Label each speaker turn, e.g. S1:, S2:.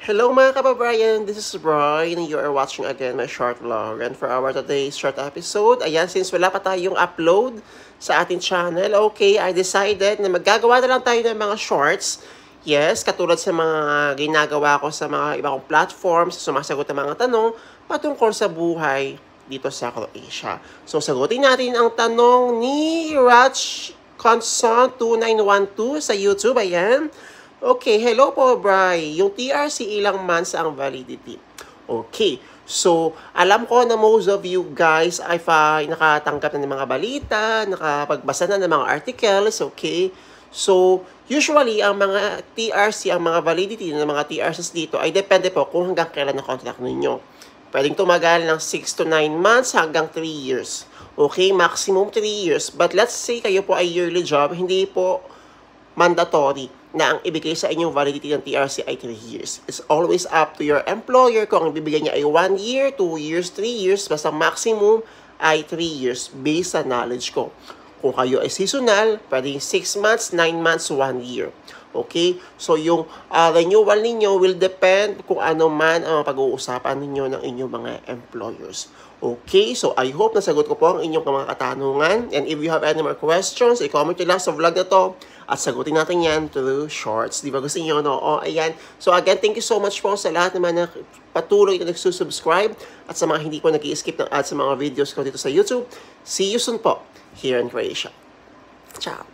S1: Hello mga kababayan, this is Brian and you are watching again my short vlog. And for our today's short episode, ayan, since wala pa tayong upload sa ating channel, okay, I decided na maggagawa na lang tayo ng mga shorts. Yes, katulad sa mga ginagawa ko sa mga ibang platforms, sumasagot ng mga tanong patungkol sa buhay dito sa Croatia. So sagutin natin ang tanong ni Raj Conson 2912 sa YouTube, ayan. Okay, hello po, Bri. Yung TRC ilang months ang validity? Okay, so alam ko na most of you guys ay nakatanggap na ng mga balita, nakapagbasa na ng mga articles, okay? So, usually, ang mga TRC, ang mga validity ng mga TRCs dito ay depende po kung hanggang kailan na contract ninyo. Pwedeng tumagal ng 6 to 9 months hanggang 3 years. Okay, maximum 3 years. But let's say kayo po ay yearly job, hindi po mandatory na ang ibigay sa inyong validity ng TRC ay 3 years. It's always up to your employer kung ang ibibigay niya ay 1 year, 2 years, 3 years, basta maximum ay 3 years based sa knowledge ko. Kung kayo ay seasonal, pwedeng 6 months, 9 months, 1 year. Okay? So, yung renewal ninyo will depend kung ano man ang pag-uusapan ninyo ng inyong mga employers. Okay? So, I hope nasagot ko po ang inyong mga katanungan. And if you have any more questions, i-comment nyo lang sa vlog na to at sagutin natin yan through shorts. Di ba gusto nyo, no? O, ayan. So, again, thank you so much po sa lahat naman na patuloy na nagsusubscribe at sa mga hindi po nag-i-skip ng ads sa mga videos ko dito sa YouTube. See you soon po here in Croatia. Ciao!